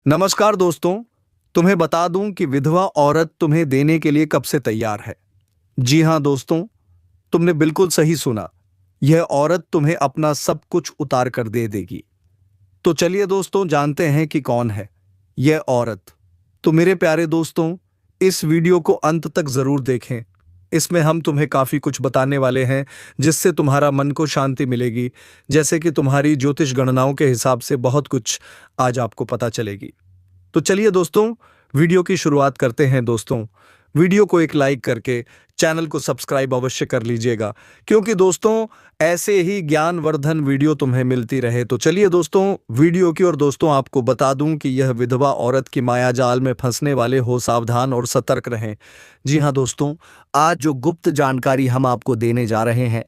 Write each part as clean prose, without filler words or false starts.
नमस्कार दोस्तों। तुम्हें बता दूं कि विधवा औरत तुम्हें देने के लिए कब से तैयार है। जी हां दोस्तों, तुमने बिल्कुल सही सुना। यह औरत तुम्हें अपना सब कुछ उतार कर दे देगी। तो चलिए दोस्तों, जानते हैं कि कौन है यह औरत। तो मेरे प्यारे दोस्तों, इस वीडियो को अंत तक जरूर देखें। इसमें हम तुम्हें काफी कुछ बताने वाले हैं जिससे तुम्हारा मन को शांति मिलेगी। जैसे कि तुम्हारी ज्योतिष गणनाओं के हिसाब से बहुत कुछ आज आपको पता चलेगी। तो चलिए दोस्तों, वीडियो की शुरुआत करते हैं। दोस्तों, वीडियो को एक लाइक करके चैनल को सब्सक्राइब अवश्य कर लीजिएगा, क्योंकि दोस्तों ऐसे ही ज्ञानवर्धन वीडियो तुम्हें मिलती रहे। तो चलिए दोस्तों, वीडियो की ओर। दोस्तों, आपको बता दूं कि यह विधवा औरत की माया जाल में फंसने वाले हो सावधान और सतर्क रहें। जी हां दोस्तों, आज जो गुप्त जानकारी हम आपको देने जा रहे हैं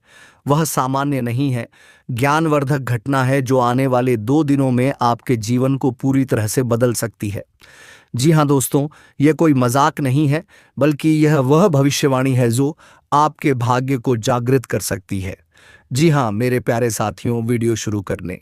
वह सामान्य नहीं है, ज्ञानवर्धक घटना है जो आने वाले 2 दिनों में आपके जीवन को पूरी तरह से बदल सकती है। जी हां दोस्तों, यह कोई मजाक नहीं है, बल्कि यह वह भविष्यवाणी है जो आपके भाग्य को जागृत कर सकती है। जी हां मेरे प्यारे साथियों, वीडियो शुरू करने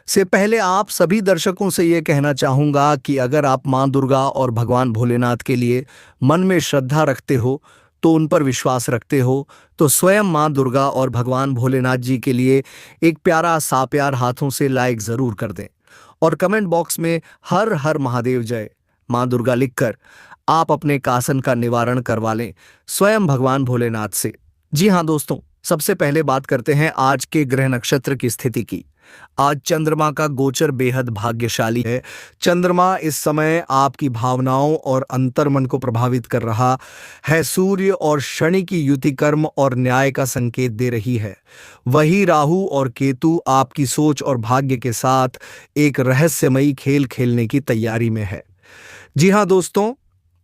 से पहले आप सभी दर्शकों से यह कहना चाहूंगा कि अगर आप मां दुर्गा और भगवान भोलेनाथ के लिए मन में श्रद्धा रखते हो, तो उन पर विश्वास रखते हो, तो स्वयं मां दुर्गा और भगवान भोलेनाथ जी के लिए एक प्यारा सा प्यार हाथों से लाइक जरूर कर दें और कमेंट बॉक्स में हर हर महादेव जय मां दुर्गा लिखकर आप अपने कासन का निवारण करवा लें स्वयं भगवान भोलेनाथ से। जी हां दोस्तों, सबसे पहले बात करते हैं आज के ग्रह नक्षत्र की स्थिति की। आज चंद्रमा का गोचर बेहद भाग्यशाली है। चंद्रमा इस समय आपकी भावनाओं और अंतर्मन को प्रभावित कर रहा है। सूर्य और शनि की युति कर्म और न्याय का संकेत दे रही है। वही राहु और केतु आपकी सोच और भाग्य के साथ एक रहस्यमयी खेल खेलने की तैयारी में है। जी हां दोस्तों,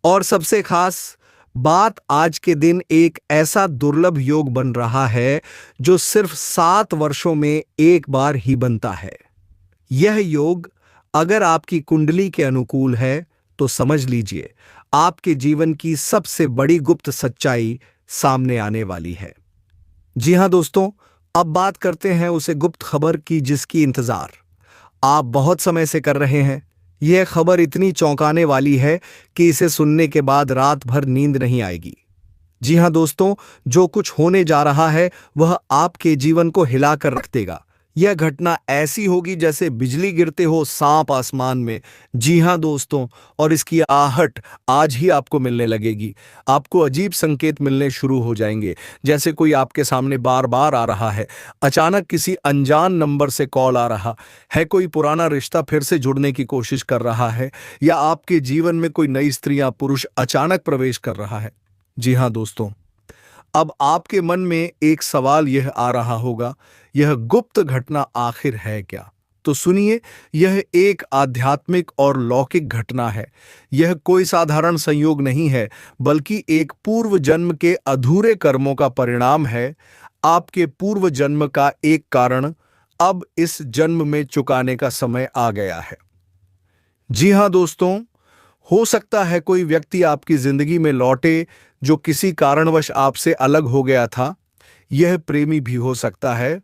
और सबसे खास बात, आज के दिन एक ऐसा दुर्लभ योग बन रहा है जो सिर्फ 7 वर्षों में एक बार ही बनता है। यह योग अगर आपकी कुंडली के अनुकूल है तो समझ लीजिए आपके जीवन की सबसे बड़ी गुप्त सच्चाई सामने आने वाली है। जी हां दोस्तों, अब बात करते हैं उसे गुप्त खबर की जिसकी इंतजार आप बहुत समय से कर रहे हैं। यह खबर इतनी चौंकाने वाली है कि इसे सुनने के बाद रात भर नींद नहीं आएगी। जी हां दोस्तों, जो कुछ होने जा रहा है वह आपके जीवन को हिलाकर रख देगा। यह घटना ऐसी होगी जैसे बिजली गिरते हो सांप आसमान में। जी हां दोस्तों, और इसकी आहट आज ही आपको मिलने लगेगी। आपको अजीब संकेत मिलने शुरू हो जाएंगे, जैसे कोई आपके सामने बार बार आ रहा है। अचानक किसी अनजान नंबर से कॉल आ रहा है, कोई पुराना रिश्ता फिर से जुड़ने की कोशिश कर रहा है, या आपके जीवन में कोई नई स्त्री या पुरुष अचानक प्रवेश कर रहा है। जी हां दोस्तों, अब आपके मन में एक सवाल यह आ रहा होगा, यह गुप्त घटना आखिर है क्या? तो सुनिए, यह एक आध्यात्मिक और लौकिक घटना है। यह कोई साधारण संयोग नहीं है, बल्कि एक पूर्व जन्म के अधूरे कर्मों का परिणाम है। आपके पूर्व जन्म का एक कारण अब इस जन्म में चुकाने का समय आ गया है। जी हां दोस्तों, हो सकता है कोई व्यक्ति आपकी जिंदगी में लौटे जो किसी कारणवश आपसे अलग हो गया था। यह प्रेमी भी हो सकता है,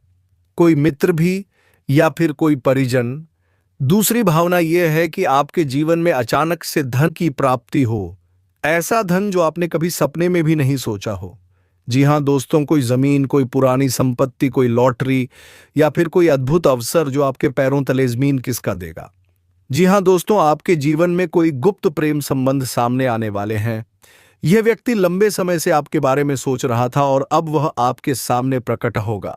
कोई मित्र भी, या फिर कोई परिजन। दूसरी भावना यह है कि आपके जीवन में अचानक से धन की प्राप्ति हो, ऐसा धन जो आपने कभी सपने में भी नहीं सोचा हो। जी हां दोस्तों, कोई जमीन, कोई पुरानी संपत्ति, कोई लॉटरी, या फिर कोई अद्भुत अवसर जो आपके पैरों तले जमीन खिसका देगा। जी हां दोस्तों, आपके जीवन में कोई गुप्त प्रेम संबंध सामने आने वाले हैं। यह व्यक्ति लंबे समय से आपके बारे में सोच रहा था और अब वह आपके सामने प्रकट होगा।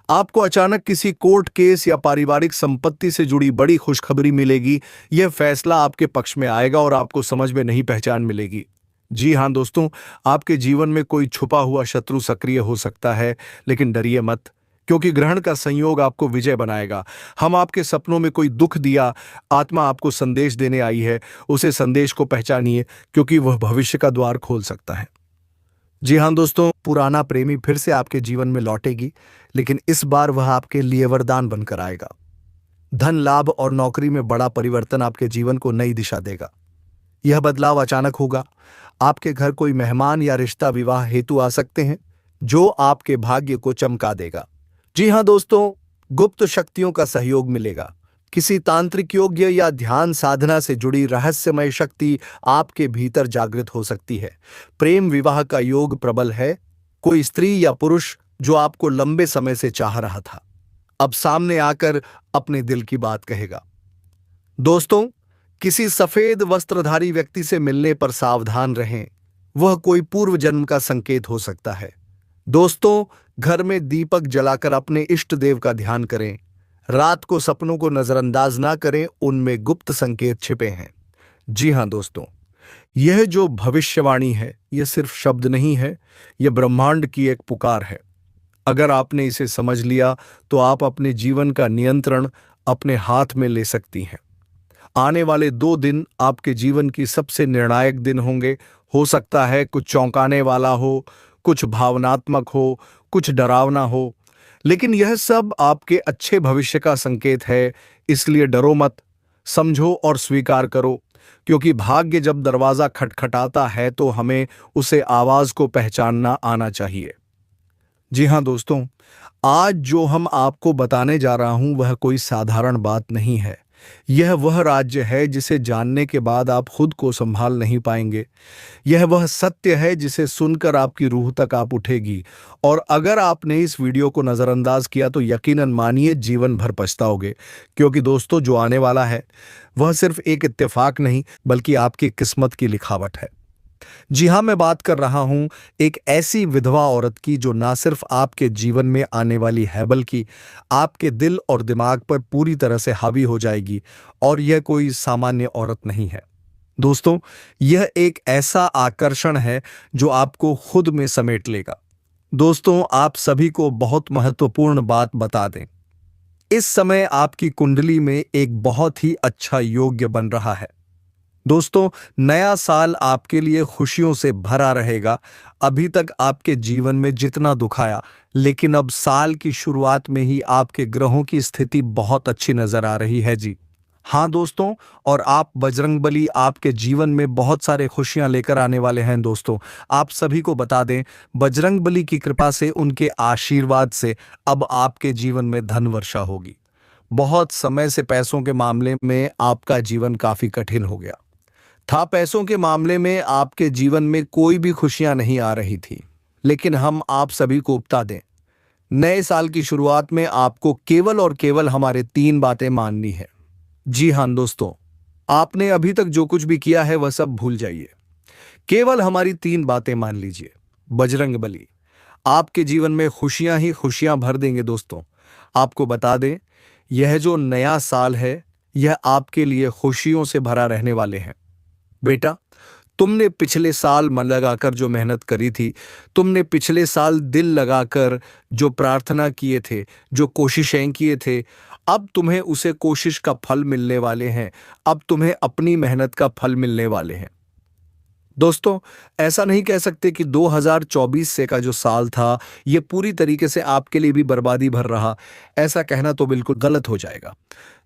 आपको अचानक किसी कोर्ट केस या पारिवारिक संपत्ति से जुड़ी बड़ी खुशखबरी मिलेगी। यह फैसला आपके पक्ष में आएगा और आपको समझ में नहीं पहचान मिलेगी। जी हां दोस्तों, आपके जीवन में कोई छुपा हुआ शत्रु सक्रिय हो सकता है, लेकिन डरिए मत, क्योंकि ग्रहण का संयोग आपको विजय बनाएगा। हम आपके सपनों में कोई दुख दिया आत्मा आपको संदेश देने आई है, उसे संदेश को पहचानिए, क्योंकि वह भविष्य का द्वार खोल सकता है। जी हां दोस्तों, पुराना प्रेमी फिर से आपके जीवन में लौटेगी, लेकिन इस बार वह आपके लिए वरदान बनकर आएगा। धन लाभ और नौकरी में बड़ा परिवर्तन आपके जीवन को नई दिशा देगा। यह बदलाव अचानक होगा। आपके घर कोई मेहमान या रिश्ता विवाह हेतु आ सकते हैं, जो आपके भाग्य को चमका देगा। जी हां दोस्तों, गुप्त शक्तियों का सहयोग मिलेगा। किसी तांत्रिक योग्य या ध्यान साधना से जुड़ी रहस्यमय शक्ति आपके भीतर जागृत हो सकती है। प्रेम विवाह का योग प्रबल है। कोई स्त्री या पुरुष जो आपको लंबे समय से चाह रहा था, अब सामने आकर अपने दिल की बात कहेगा। दोस्तों, किसी सफेद वस्त्रधारी व्यक्ति से मिलने पर सावधान रहें। वह कोई पूर्व जन्म का संकेत हो सकता है। दोस्तों, घर में दीपक जलाकर अपने इष्ट देव का ध्यान करें। रात को सपनों को नजरअंदाज ना करें, उनमें गुप्त संकेत छिपे हैं। जी हां दोस्तों, यह जो भविष्यवाणी है, यह सिर्फ शब्द नहीं है, यह ब्रह्मांड की एक पुकार है। अगर आपने इसे समझ लिया तो आप अपने जीवन का नियंत्रण अपने हाथ में ले सकती हैं। आने वाले 2 दिन आपके जीवन की सबसे निर्णायक दिन होंगे। हो सकता है कुछ चौंकाने वाला हो, कुछ भावनात्मक हो, कुछ डरावना हो, लेकिन यह सब आपके अच्छे भविष्य का संकेत है। इसलिए डरो मत, समझो और स्वीकार करो, क्योंकि भाग्य जब दरवाजा खटखटाता है तो हमें उसे आवाज को पहचानना आना चाहिए। जी हां दोस्तों, आज जो हम आपको बताने जा रहा हूं वह कोई साधारण बात नहीं है। यह वह राज्य है जिसे जानने के बाद आप खुद को संभाल नहीं पाएंगे। यह वह सत्य है जिसे सुनकर आपकी रूह तक आप उठेगी, और अगर आपने इस वीडियो को नजरअंदाज किया तो यकीनन मानिए जीवन भर पछताओगे। क्योंकि दोस्तों, जो आने वाला है वह सिर्फ एक इत्तेफाक नहीं बल्कि आपकी किस्मत की लिखावट है। जी हां, मैं बात कर रहा हूं एक ऐसी विधवा औरत की जो ना सिर्फ आपके जीवन में आने वाली है बल्कि आपके दिल और दिमाग पर पूरी तरह से हावी हो जाएगी। और यह कोई सामान्य औरत नहीं है दोस्तों, यह एक ऐसा आकर्षण है जो आपको खुद में समेट लेगा। दोस्तों, आप सभी को बहुत महत्वपूर्ण बात बता दें, इस समय आपकी कुंडली में एक बहुत ही अच्छा योग्य बन रहा है। दोस्तों, नया साल आपके लिए खुशियों से भरा रहेगा। अभी तक आपके जीवन में जितना दुख आया, लेकिन अब साल की शुरुआत में ही आपके ग्रहों की स्थिति बहुत अच्छी नजर आ रही है। जी हाँ दोस्तों, और आप बजरंगबली आपके जीवन में बहुत सारे खुशियां लेकर आने वाले हैं। दोस्तों, आप सभी को बता दें, बजरंगबली की कृपा से, उनके आशीर्वाद से अब आपके जीवन में धन वर्षा होगी। बहुत समय से पैसों के मामले में आपका जीवन काफी कठिन हो गया था। पैसों के मामले में आपके जीवन में कोई भी खुशियां नहीं आ रही थी, लेकिन हम आप सभी को बता दें, नए साल की शुरुआत में आपको केवल और केवल हमारे 3 बातें माननी है। जी हां दोस्तों, आपने अभी तक जो कुछ भी किया है वह सब भूल जाइए, केवल हमारी 3 बातें मान लीजिए। बजरंगबली आपके जीवन में खुशियां ही खुशियां भर देंगे। दोस्तों, आपको बता दें, यह जो नया साल है यह आपके लिए खुशियों से भरा रहने वाले हैं। बेटा, तुमने पिछले साल मन लगाकर जो मेहनत करी थी, तुमने पिछले साल दिल लगाकर जो प्रार्थना किए थे, जो कोशिशें किए थे, अब तुम्हें उसे कोशिश का फल मिलने वाले हैं। अब तुम्हें अपनी मेहनत का फल मिलने वाले हैं। दोस्तों, ऐसा नहीं कह सकते कि 2024 से का जो साल था ये पूरी तरीके से आपके लिए भी बर्बादी भर रहा। ऐसा कहना तो बिल्कुल गलत हो जाएगा।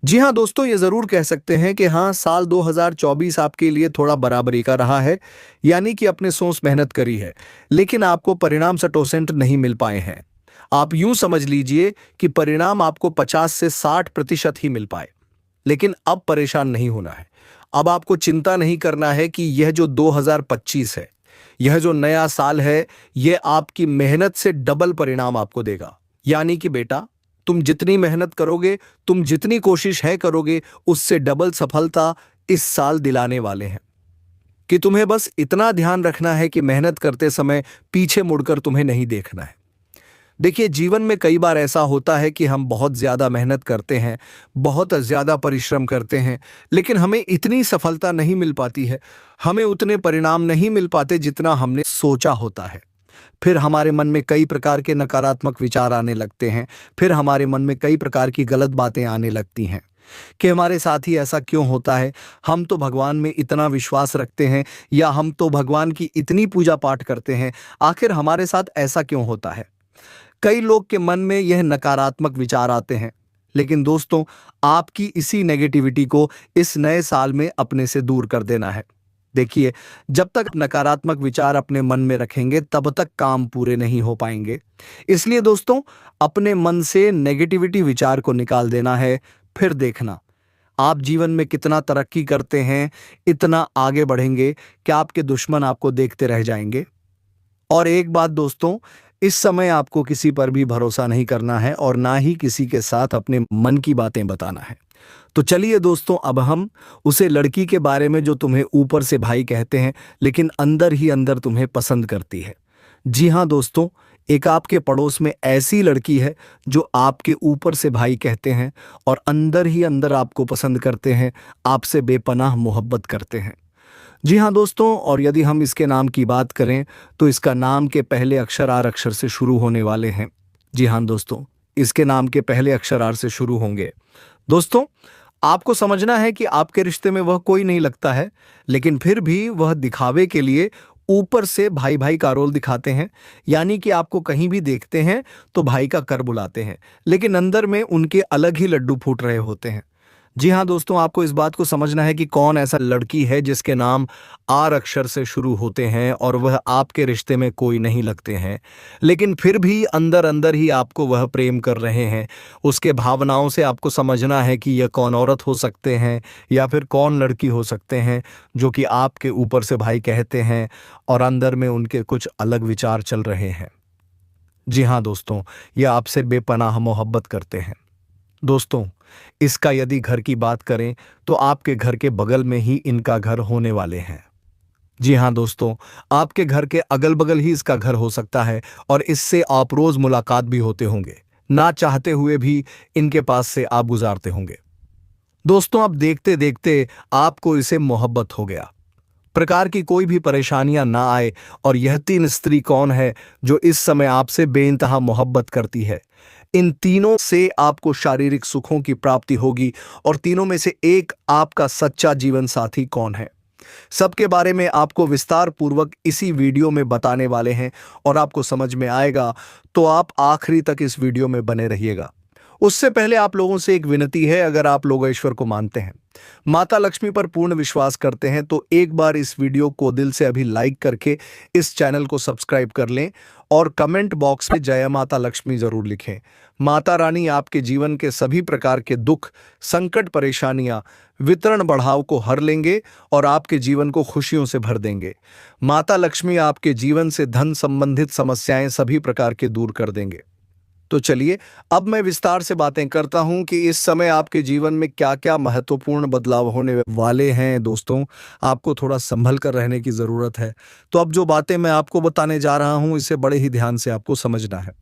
जी हाँ दोस्तों, ये जरूर कह सकते हैं कि हाँ, साल 2024 आपके लिए थोड़ा बराबरी का रहा है, यानी कि अपने सोच मेहनत करी है, लेकिन आपको परिणाम सटोसेंट नहीं मिल पाए हैं। आप यूं समझ लीजिए कि परिणाम आपको 50 से 60% ही मिल पाए। लेकिन अब परेशान नहीं होना है। अब आपको चिंता नहीं करना है कि यह जो 2025 है, यह जो नया साल है, यह आपकी मेहनत से डबल परिणाम आपको देगा। यानी कि बेटा, तुम जितनी मेहनत करोगे, तुम जितनी कोशिश है करोगे, उससे डबल सफलता इस साल दिलाने वाले हैं। कि तुम्हें बस इतना ध्यान रखना है कि मेहनत करते समय पीछे मुड़कर तुम्हें नहीं देखना है। देखिए, जीवन में कई बार ऐसा होता है कि हम बहुत ज़्यादा मेहनत करते हैं, बहुत ज़्यादा परिश्रम करते हैं, लेकिन हमें इतनी सफलता नहीं मिल पाती है, हमें उतने परिणाम नहीं मिल पाते जितना हमने सोचा होता है। फिर हमारे मन में कई प्रकार के नकारात्मक विचार आने लगते हैं, फिर हमारे मन में कई प्रकार की गलत बातें आने लगती हैं कि हमारे साथ ही ऐसा क्यों होता है, हम तो भगवान में इतना विश्वास रखते हैं, या हम तो भगवान की इतनी पूजा पाठ करते हैं, आखिर हमारे साथ ऐसा क्यों होता है। कई लोग के मन में यह नकारात्मक विचार आते हैं, लेकिन दोस्तों, आपकी इसी नेगेटिविटी को इस नए साल में अपने से दूर कर देना है। देखिए, जब तक नकारात्मक विचार अपने मन में रखेंगे तब तक काम पूरे नहीं हो पाएंगे। इसलिए दोस्तों, अपने मन से नेगेटिविटी विचार को निकाल देना है। फिर देखना, आप जीवन में कितना तरक्की करते हैं, इतना आगे बढ़ेंगे कि आपके दुश्मन आपको देखते रह जाएंगे। और एक बात दोस्तों, इस समय आपको किसी पर भी भरोसा नहीं करना है और ना ही किसी के साथ अपने मन की बातें बताना है। तो चलिए दोस्तों, अब हम उसे लड़की के बारे में जो तुम्हें ऊपर से भाई कहते हैं लेकिन अंदर ही अंदर तुम्हें पसंद करती है। जी हाँ दोस्तों, एक आपके पड़ोस में ऐसी लड़की है जो आपके ऊपर से भाई कहते हैं और अंदर ही अंदर आपको पसंद करते हैं, आपसे बेपनाह मोहब्बत करते हैं। जी हाँ दोस्तों, और यदि हम इसके नाम की बात करें तो इसका नाम के पहले अक्षर आर अक्षर से शुरू होने वाले हैं। जी हाँ दोस्तों, इसके नाम के पहले अक्षर आर से शुरू होंगे। दोस्तों, आपको समझना है कि आपके रिश्ते में वह कोई नहीं लगता है, लेकिन फिर भी वह दिखावे के लिए ऊपर से भाई भाई का रोल दिखाते हैं। यानी कि आपको कहीं भी देखते हैं तो भाई का कर बुलाते हैं, लेकिन अंदर में उनके अलग ही लड्डू फूट रहे होते हैं। जी हाँ दोस्तों, आपको इस बात को समझना है कि कौन ऐसा लड़की है जिसके नाम आर अक्षर से शुरू होते हैं और वह आपके रिश्ते में कोई नहीं लगते हैं, लेकिन फिर भी अंदर अंदर ही आपको वह प्रेम कर रहे हैं। उसके भावनाओं से आपको समझना है कि यह कौन औरत हो सकते हैं या फिर कौन लड़की हो सकते हैं जो कि आपके ऊपर से भाई कहते हैं और अंदर में उनके कुछ अलग विचार चल रहे हैं। जी हाँ दोस्तों, यह आपसे बेपनाह मोहब्बत करते हैं। दोस्तों, इसका यदि घर की बात करें तो आपके घर के बगल में ही इनका घर होने वाले हैं। जी हाँ दोस्तों, आपके घर के अगल बगल ही इसका घर हो सकता है और इससे आप रोज मुलाकात भी होते होंगे, ना चाहते हुए भी इनके पास से आप गुजारते होंगे। दोस्तों, अब देखते देखते आपको इसे मोहब्बत हो गया। प्रकार की कोई भी परेशानियां ना आए। और यह तीन स्त्री कौन है जो इस समय आपसे बेइंतहा मोहब्बत करती है? इन तीनों से आपको शारीरिक सुखों की प्राप्ति होगी। और तीनों में से एक आपका सच्चा जीवन साथी कौन है, सबके बारे में आपको विस्तार पूर्वक इसी वीडियो में बताने वाले हैं और आपको समझ में आएगा। तो आप आखिरी तक इस वीडियो में बने रहिएगा। उससे पहले आप लोगों से एक विनती है, अगर आप लोग ईश्वर को मानते हैं, माता लक्ष्मी पर पूर्ण विश्वास करते हैं, तो एक बार इस वीडियो को दिल से अभी लाइक करके इस चैनल को सब्सक्राइब कर लें और कमेंट बॉक्स में जय माता लक्ष्मी जरूर लिखें। माता रानी आपके जीवन के सभी प्रकार के दुख, संकट, परेशानियां, वितरण बढ़ाव को हर लेंगे और आपके जीवन को खुशियों से भर देंगे। माता लक्ष्मी आपके जीवन से धन संबंधित समस्याएं सभी प्रकार के दूर कर देंगे। तो चलिए, अब मैं विस्तार से बातें करता हूं कि इस समय आपके जीवन में क्या क्या महत्वपूर्ण बदलाव होने वाले हैं। दोस्तों, आपको थोड़ा संभल कर रहने की जरूरत है। तो अब जो बातें मैं आपको बताने जा रहा हूं, इसे बड़े ही ध्यान से आपको समझना है।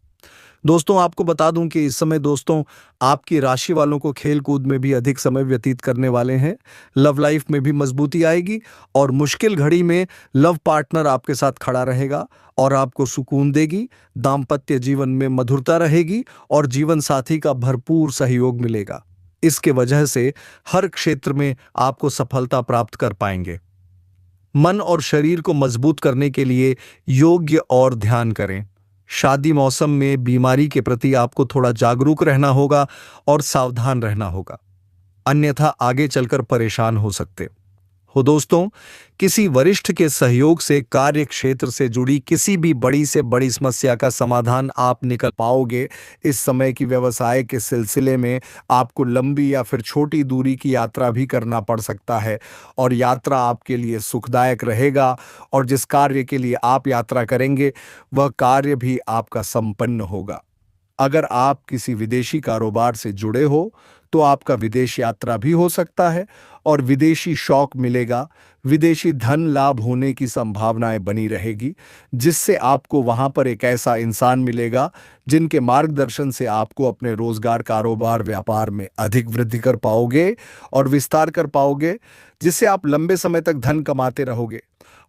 दोस्तों, आपको बता दूं कि इस समय दोस्तों आपकी राशि वालों को खेल कूद में भी अधिक समय व्यतीत करने वाले हैं। लव लाइफ में भी मजबूती आएगी और मुश्किल घड़ी में लव पार्टनर आपके साथ खड़ा रहेगा और आपको सुकून देगी। दाम्पत्य जीवन में मधुरता रहेगी और जीवन साथी का भरपूर सहयोग मिलेगा। इसके वजह से हर क्षेत्र में आपको सफलता प्राप्त कर पाएंगे। मन और शरीर को मजबूत करने के लिए योग्य और ध्यान करें। शादी मौसम में बीमारी के प्रति आपको थोड़ा जागरूक रहना होगा और सावधान रहना होगा, अन्यथा आगे चलकर परेशान हो सकते हो। दोस्तों, किसी वरिष्ठ के सहयोग से कार्य क्षेत्र से जुड़ी किसी भी बड़ी से बड़ी समस्या का समाधान आप निकल पाओगे। इस समय की व्यवसाय के सिलसिले में आपको लंबी या फिर छोटी दूरी की यात्रा भी करना पड़ सकता है और यात्रा आपके लिए सुखदायक रहेगा और जिस कार्य के लिए आप यात्रा करेंगे वह कार्य भी आपका संपन्न होगा। अगर आप किसी विदेशी कारोबार से जुड़े हो तो आपका विदेश यात्रा भी हो सकता है और विदेशी शौक मिलेगा। विदेशी धन लाभ होने की संभावनाएं बनी रहेगी, जिससे आपको वहां पर एक ऐसा इंसान मिलेगा जिनके मार्गदर्शन से आपको अपने रोजगार, कारोबार, व्यापार में अधिक वृद्धि कर पाओगे और विस्तार कर पाओगे, जिससे आप लंबे समय तक धन कमाते रहोगे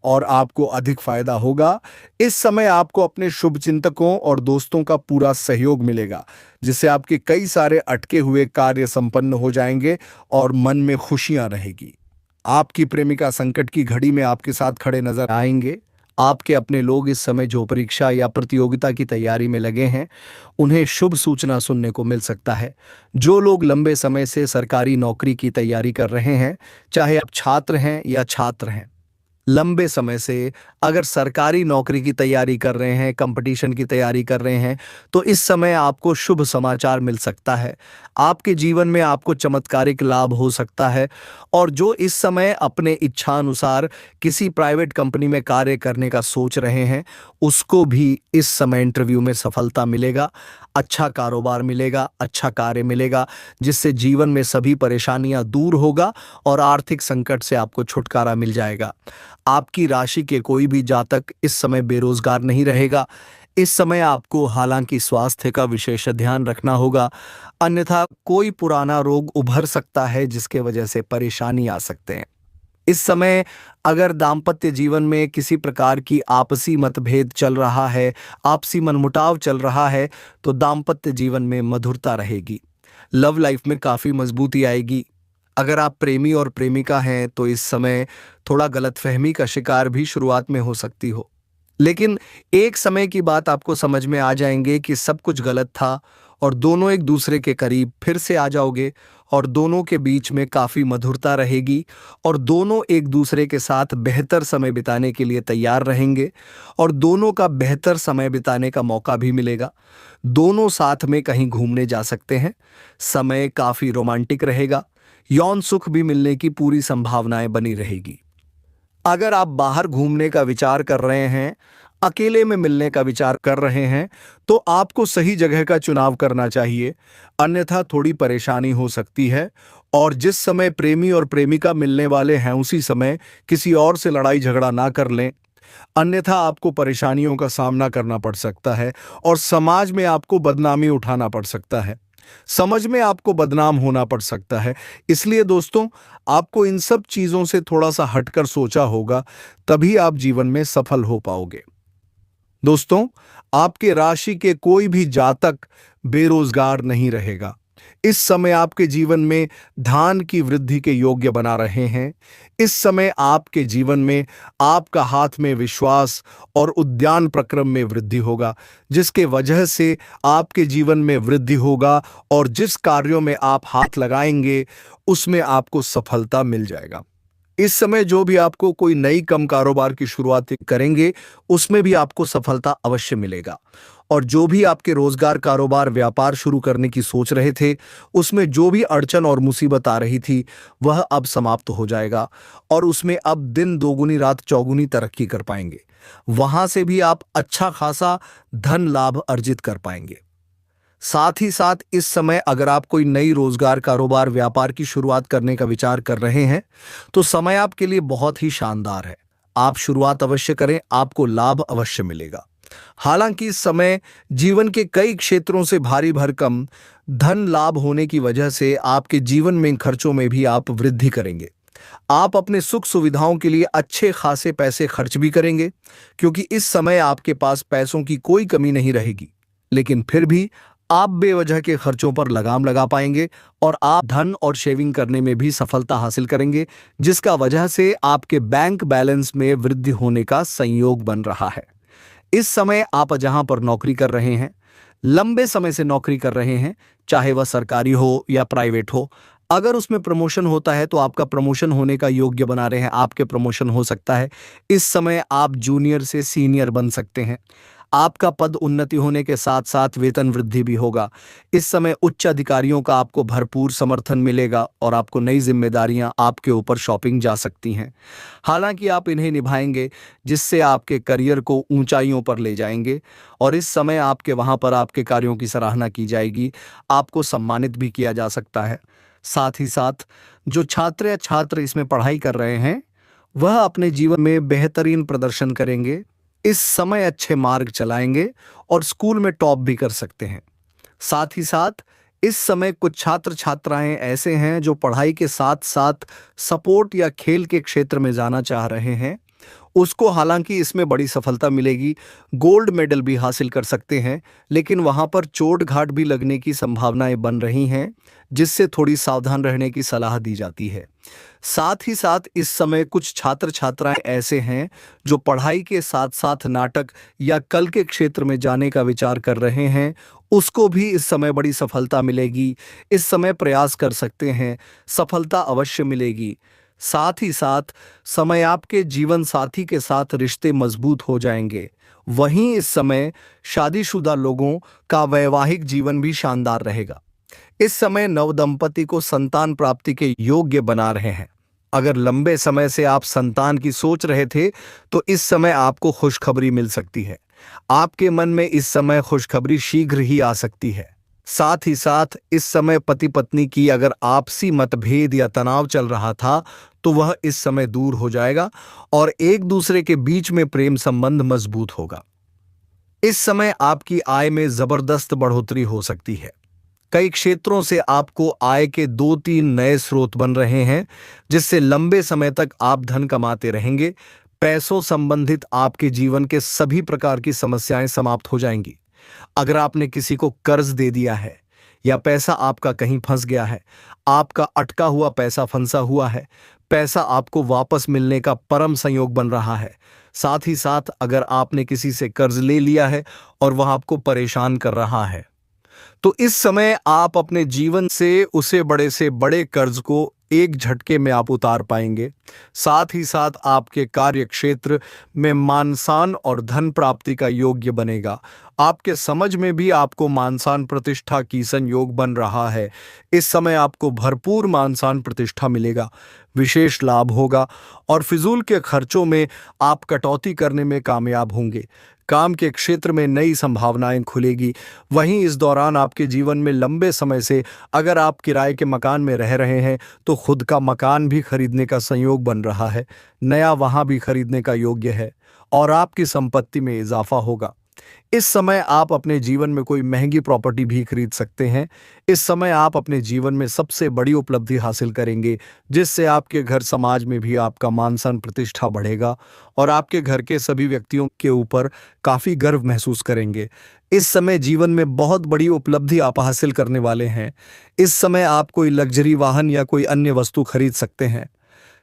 और आपको अधिक फायदा होगा। इस समय आपको अपने शुभ चिंतकों और दोस्तों का पूरा सहयोग मिलेगा, जिससे आपके कई सारे अटके हुए कार्य संपन्न हो जाएंगे और मन में खुशियां रहेगी। आपकी प्रेमिका संकट की घड़ी में आपके साथ खड़े नजर आएंगे। आपके अपने लोग इस समय जो परीक्षा या प्रतियोगिता की तैयारी में लगे हैं, उन्हें शुभ सूचना सुनने को मिल सकता है। जो लोग लंबे समय से सरकारी नौकरी की तैयारी कर रहे हैं, चाहे आप छात्र हैं या छात्र हैं, लंबे समय से अगर सरकारी नौकरी की तैयारी कर रहे हैं, कंपटीशन की तैयारी कर रहे हैं, तो इस समय आपको शुभ समाचार मिल सकता है। आपके जीवन में आपको चमत्कारिक लाभ हो सकता है। और जो इस समय अपने इच्छानुसार किसी प्राइवेट कंपनी में कार्य करने का सोच रहे हैं, उसको भी इस समय इंटरव्यू में सफलता मिलेगा, अच्छा कारोबार मिलेगा, अच्छा कार्य मिलेगा, जिससे जीवन में सभी परेशानियां दूर होगा और आर्थिक संकट से आपको छुटकारा मिल जाएगा। आपकी राशि के कोई भी जातक इस समय बेरोजगार नहीं रहेगा। इस समय आपको हालांकि स्वास्थ्य का विशेष ध्यान रखना होगा, अन्यथा कोई पुराना रोग उभर सकता है जिसके वजह से परेशानी आ सकते हैं। इस समय अगर दाम्पत्य जीवन में किसी प्रकार की आपसी मतभेद चल रहा है, आपसी मनमुटाव चल रहा है, तो दाम्पत्य जीवन में मधुरता रहेगी। लव लाइफ में काफी मजबूती आएगी। अगर आप प्रेमी और प्रेमिका हैं तो इस समय थोड़ा गलतफहमी का शिकार भी शुरुआत में हो सकती हो, लेकिन एक समय की बात आपको समझ में आ जाएंगे कि सब कुछ गलत था और दोनों एक दूसरे के करीब फिर से आ जाओगे और दोनों के बीच में काफी मधुरता रहेगी और दोनों एक दूसरे के साथ बेहतर समय बिताने के लिए तैयार रहेंगे और दोनों का बेहतर समय बिताने का मौका भी मिलेगा। दोनों साथ में कहीं घूमने जा सकते हैं। समय काफी रोमांटिक रहेगा। यौन सुख भी मिलने की पूरी संभावनाएं बनी रहेगी। अगर आप बाहर घूमने का विचार कर रहे हैं, अकेले में मिलने का विचार कर रहे हैं, तो आपको सही जगह का चुनाव करना चाहिए, अन्यथा थोड़ी परेशानी हो सकती है। और जिस समय प्रेमी और प्रेमिका मिलने वाले हैं उसी समय किसी और से लड़ाई झगड़ा ना कर लें, अन्यथा आपको परेशानियों का सामना करना पड़ सकता है और समाज में आपको बदनामी उठाना पड़ सकता है, समझ में आपको बदनाम होना पड़ सकता है। इसलिए दोस्तों, आपको इन सब चीजों से थोड़ा सा हटकर सोचा होगा, तभी आप जीवन में सफल हो पाओगे। दोस्तों, आपके राशि के कोई भी जातक बेरोजगार नहीं रहेगा। इस समय आपके जीवन में धान की वृद्धि के योग्य बना रहे हैं। इस समय आपके जीवन में आपका हाथ में विश्वास और उद्यान प्रक्रम में वृद्धि होगा, जिसके वजह से आपके जीवन में वृद्धि होगा और जिस कार्यों में आप हाथ लगाएंगे उसमें आपको सफलता मिल जाएगा। इस समय जो भी आपको कोई नई कम कारोबार की शुरुआत करेंगे उसमें भी आपको सफलता अवश्य मिलेगा। और जो भी आपके रोजगार, कारोबार, व्यापार शुरू करने की सोच रहे थे, उसमें जो भी अड़चन और मुसीबत आ रही थी वह अब समाप्त हो जाएगा और उसमें अब दिन दोगुनी रात चौगुनी तरक्की कर पाएंगे। वहां से भी आप अच्छा खासा धन लाभ अर्जित कर पाएंगे। साथ ही साथ इस समय अगर आप कोई नई रोजगार, कारोबार, व्यापार की शुरुआत करने का विचार कर रहे हैं, तो समय आपके लिए बहुत ही शानदार है। आप शुरुआत अवश्य करें, आपको लाभ अवश्य मिलेगा। हालांकि इस समय जीवन के कई क्षेत्रों से भारी भरकम धन लाभ होने की वजह से आपके जीवन में खर्चों में भी आप वृद्धि करेंगे। आप अपने सुख सुविधाओं के लिए अच्छे खासे पैसे खर्च भी करेंगे, क्योंकि इस समय आपके पास पैसों की कोई कमी नहीं रहेगी। लेकिन फिर भी आप बेवजह के खर्चों पर लगाम लगा पाएंगे और आप धन और शेविंग करने में भी सफलता हासिल करेंगे, जिसका वजह से आपके बैंक बैलेंस में वृद्धि होने का संयोग बन रहा है। इस समय आप जहां पर नौकरी कर रहे हैं, लंबे समय से नौकरी कर रहे हैं, चाहे वह सरकारी हो या प्राइवेट हो, अगर उसमें प्रमोशन होता है तो आपका प्रमोशन होने का योग्य बना रहे हैं, आपके प्रमोशन हो सकता है। इस समय आप जूनियर से सीनियर बन सकते हैं। आपका पद उन्नति होने के साथ साथ वेतन वृद्धि भी होगा। इस समय उच्च अधिकारियों का आपको भरपूर समर्थन मिलेगा और आपको नई जिम्मेदारियां आपके ऊपर शॉपिंग जा सकती हैं। हालांकि आप इन्हें निभाएंगे, जिससे आपके करियर को ऊंचाइयों पर ले जाएंगे और इस समय आपके वहां पर आपके कार्यों की सराहना की जाएगी, आपको सम्मानित भी किया जा सकता है। साथ ही साथ जो छात्र या छात्र इसमें पढ़ाई कर रहे हैं, वह अपने जीवन में बेहतरीन प्रदर्शन करेंगे। इस समय अच्छे मार्ग चलाएंगे और स्कूल में टॉप भी कर सकते हैं। साथ ही साथ इस समय कुछ छात्र छात्राएं ऐसे हैं जो पढ़ाई के साथ साथ सपोर्ट या खेल के क्षेत्र में जाना चाह रहे हैं, उसको हालांकि इसमें बड़ी सफलता मिलेगी, गोल्ड मेडल भी हासिल कर सकते हैं, लेकिन वहां पर चोट घाट भी लगने की संभावनाएं बन रही हैं, जिससे थोड़ी सावधान रहने की सलाह दी जाती है। साथ ही साथ इस समय कुछ छात्र छात्राएं ऐसे हैं जो पढ़ाई के साथ साथ नाटक या कल के क्षेत्र में जाने का विचार कर रहे हैं, उसको भी इस समय बड़ी सफलता मिलेगी। इस समय प्रयास कर सकते हैं, सफलता अवश्य मिलेगी। साथ ही साथ समय आपके जीवन साथी के साथ रिश्ते मजबूत हो जाएंगे। वहीं इस समय शादीशुदा लोगों का वैवाहिक जीवन भी शानदार रहेगा। इस समय नवदंपति को संतान प्राप्ति के योग्य बना रहे हैं। अगर लंबे समय से आप संतान की सोच रहे थे तो इस समय आपको खुशखबरी मिल सकती है। आपके मन में इस समय खुशखबरी शीघ्र ही आ सकती है। साथ ही साथ इस समय पति पत्नी की अगर आपसी मतभेद या तनाव चल रहा था तो वह इस समय दूर हो जाएगा और एक दूसरे के बीच में प्रेम संबंध मजबूत होगा। इस समय आपकी आय में जबरदस्त बढ़ोतरी हो सकती है। कई क्षेत्रों से आपको आय के 2-3 नए स्रोत बन रहे हैं, जिससे लंबे समय तक आप धन कमाते रहेंगे। पैसों संबंधित आपके जीवन के सभी प्रकार की समस्याएं समाप्त हो जाएंगी। अगर आपने किसी को कर्ज दे दिया है या पैसा आपका कहीं फंस गया है, आपका अटका हुआ पैसा फंसा हुआ है, पैसा आपको वापस मिलने का परम संयोग बन रहा है। साथ ही साथ अगर आपने किसी से कर्ज ले लिया है और वह आपको परेशान कर रहा है, तो इस समय आप अपने जीवन से उसे बड़े से बड़े कर्ज को एक झटके में आप उतार पाएंगे। साथ ही साथ आपके कार्य क्षेत्र में मान सम्मान और धन प्राप्ति का योग्य बनेगा। आपके समझ में भी आपको मान सम्मान प्रतिष्ठा की संयोग बन रहा है। इस समय आपको भरपूर मान सम्मान प्रतिष्ठा मिलेगा, विशेष लाभ होगा और फिजूल के खर्चों में आप कटौती करने में कामयाब होंगे। काम के क्षेत्र में नई संभावनाएं खुलेगी। वहीं इस दौरान आपके जीवन में लंबे समय से अगर आप किराए के मकान में रह रहे हैं तो खुद का मकान भी खरीदने का संयोग बन रहा है। नया वहां भी खरीदने का योग्य है और आपकी संपत्ति में इजाफा होगा। इस समय आप अपने जीवन में कोई महंगी प्रॉपर्टी भी खरीद सकते हैं। इस समय आप अपने जीवन में सबसे बड़ी उपलब्धि हासिल करेंगे, जिससे आपके घर समाज में भी आपका मान सम्मान प्रतिष्ठा बढ़ेगा और आपके घर के सभी व्यक्तियों के ऊपर काफी गर्व महसूस करेंगे। इस समय जीवन में बहुत बड़ी उपलब्धि आप हासिल करने वाले हैं। इस समय आप कोई लग्जरी वाहन या कोई अन्य वस्तु खरीद सकते हैं।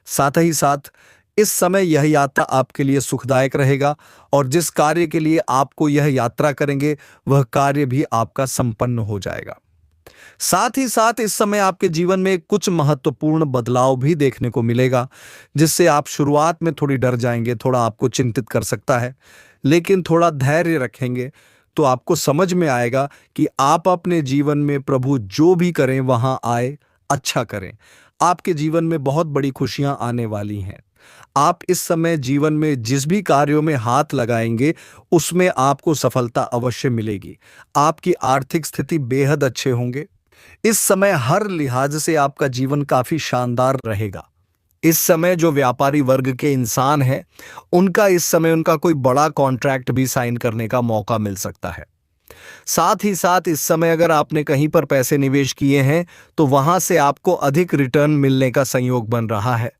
साथ ही साथ इस समय यह यात्रा आपके लिए सुखदायक रहेगा और जिस कार्य के लिए आपको यह यात्रा करेंगे वह कार्य भी आपका संपन्न हो जाएगा। साथ ही साथ इस समय आपके जीवन में कुछ महत्वपूर्ण बदलाव भी देखने को मिलेगा, जिससे आप शुरुआत में थोड़ी डर जाएंगे, थोड़ा आपको चिंतित कर सकता है, लेकिन थोड़ा धैर्य रखेंगे तो आपको समझ में आएगा कि आप अपने जीवन में प्रभु जो भी करें वहां आए अच्छा करें। आपके जीवन में बहुत बड़ी खुशियां आने वाली हैं। आप इस समय जीवन में जिस भी कार्यों में हाथ लगाएंगे उसमें आपको सफलता अवश्य मिलेगी। आपकी आर्थिक स्थिति बेहद अच्छे होंगे। इस समय हर लिहाज से आपका जीवन काफी शानदार रहेगा। इस समय जो व्यापारी वर्ग के इंसान हैं, उनका इस समय उनका कोई बड़ा कॉन्ट्रैक्ट भी साइन करने का मौका मिल सकता है। साथ ही साथ इस समय अगर आपने कहीं पर पैसे निवेश किए हैं तो वहां से आपको अधिक रिटर्न मिलने का संयोग बन रहा है।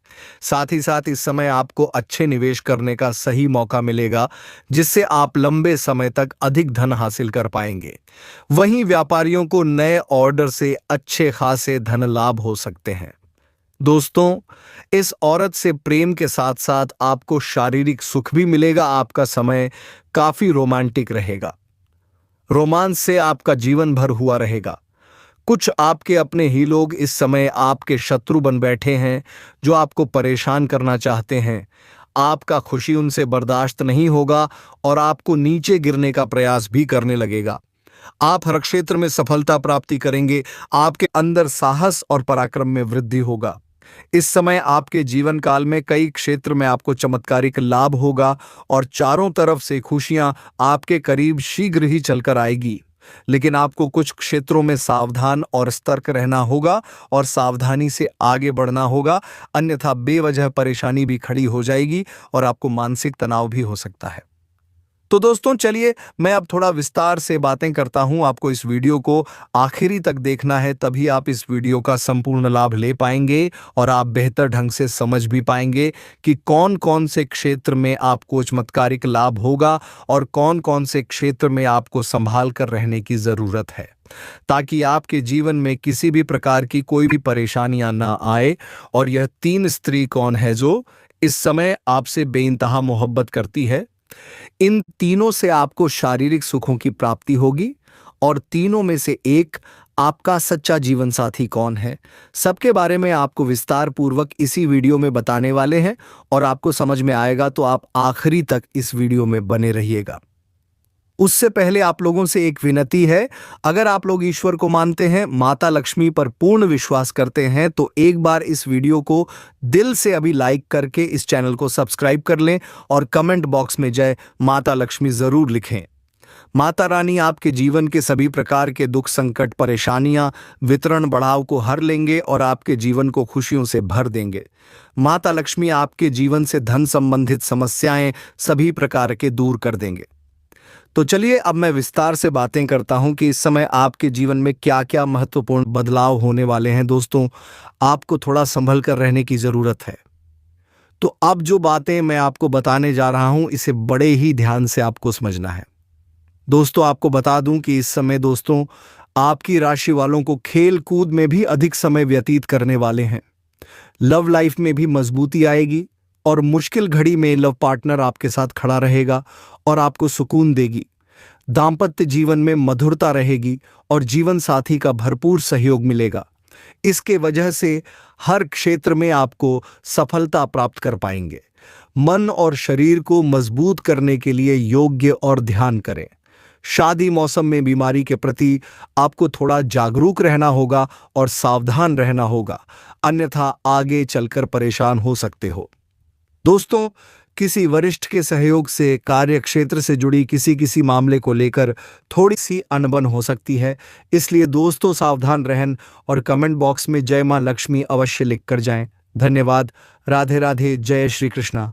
साथ ही साथ इस समय आपको अच्छे निवेश करने का सही मौका मिलेगा, जिससे आप लंबे समय तक अधिक धन हासिल कर पाएंगे। वहीं व्यापारियों को नए ऑर्डर से अच्छे खासे धन लाभ हो सकते हैं। दोस्तों, इस औरत से प्रेम के साथ साथ आपको शारीरिक सुख भी मिलेगा। आपका समय काफी रोमांटिक रहेगा। रोमांस से आपका जीवन भर हुआ रहेगा। कुछ आपके अपने ही लोग इस समय आपके शत्रु बन बैठे हैं, जो आपको परेशान करना चाहते हैं। आपका खुशी उनसे बर्दाश्त नहीं होगा और आपको नीचे गिरने का प्रयास भी करने लगेगा। आप हर क्षेत्र में सफलता प्राप्ति करेंगे। आपके अंदर साहस और पराक्रम में वृद्धि होगा। इस समय आपके जीवन काल में कई क्षेत्र में आपको चमत्कारिक लाभ होगा और चारों तरफ से खुशियां आपके करीब शीघ्र ही चलकर आएगी। लेकिन आपको कुछ क्षेत्रों में सावधान और सतर्क रहना होगा और सावधानी से आगे बढ़ना होगा, अन्यथा बेवजह परेशानी भी खड़ी हो जाएगी और आपको मानसिक तनाव भी हो सकता है। तो दोस्तों, चलिए मैं अब थोड़ा विस्तार से बातें करता हूं। आपको इस वीडियो को आखिरी तक देखना है, तभी आप इस वीडियो का संपूर्ण लाभ ले पाएंगे और आप बेहतर ढंग से समझ भी पाएंगे कि कौन कौन से क्षेत्र में आपको चमत्कारिक लाभ होगा और कौन कौन से क्षेत्र में आपको संभाल कर रहने की जरूरत है, ताकि आपके जीवन में किसी भी प्रकार की कोई भी परेशानियां ना आए। और यह 3 स्त्री कौन है जो इस समय आपसे बेइंतहा मोहब्बत करती है? इन तीनों से आपको शारीरिक सुखों की प्राप्ति होगी और तीनों में से एक आपका सच्चा जीवन साथी कौन है, सबके बारे में आपको विस्तार पूर्वक इसी वीडियो में बताने वाले हैं और आपको समझ में आएगा तो आप आखिरी तक इस वीडियो में बने रहिएगा। उससे पहले आप लोगों से एक विनती है, अगर आप लोग ईश्वर को मानते हैं, माता लक्ष्मी पर पूर्ण विश्वास करते हैं, तो एक बार इस वीडियो को दिल से अभी लाइक करके इस चैनल को सब्सक्राइब कर लें और कमेंट बॉक्स में जय माता लक्ष्मी जरूर लिखें। माता रानी आपके जीवन के सभी प्रकार के दुख, संकट, परेशानियां, वितरण बढ़ाव को हर लेंगे और आपके जीवन को खुशियों से भर देंगे। माता लक्ष्मी आपके जीवन से धन संबंधित समस्याएं सभी प्रकार के दूर कर देंगे। तो चलिए अब मैं विस्तार से बातें करता हूं कि इस समय आपके जीवन में क्या क्या महत्वपूर्ण बदलाव होने वाले हैं। दोस्तों, आपको थोड़ा संभल कर रहने की जरूरत है। तो अब जो बातें मैं आपको बताने जा रहा हूं, इसे बड़े ही ध्यान से आपको समझना है। दोस्तों, आपको बता दूं कि इस समय दोस्तों आपकी राशि वालों को खेल कूद में भी अधिक समय व्यतीत करने वाले हैं। लव लाइफ में भी मजबूती आएगी और मुश्किल घड़ी में लव पार्टनर आपके साथ खड़ा रहेगा और आपको सुकून देगी। दाम्पत्य जीवन में मधुरता रहेगी और जीवन साथी का भरपूर सहयोग मिलेगा। इसके वजह से हर क्षेत्र में आपको सफलता प्राप्त कर पाएंगे। मन और शरीर को मजबूत करने के लिए योग्य और ध्यान करें। शादी मौसम में बीमारी के प्रति आपको थोड़ा जागरूक रहना होगा और सावधान रहना होगा, अन्यथा आगे चलकर परेशान हो सकते हो। दोस्तों, किसी वरिष्ठ के सहयोग से कार्य क्षेत्र से जुड़ी किसी मामले को लेकर थोड़ी सी अनबन हो सकती है, इसलिए दोस्तों सावधान रहें और कमेंट बॉक्स में जय मां लक्ष्मी अवश्य लिख कर जाएं। धन्यवाद। राधे राधे। जय श्री कृष्णा।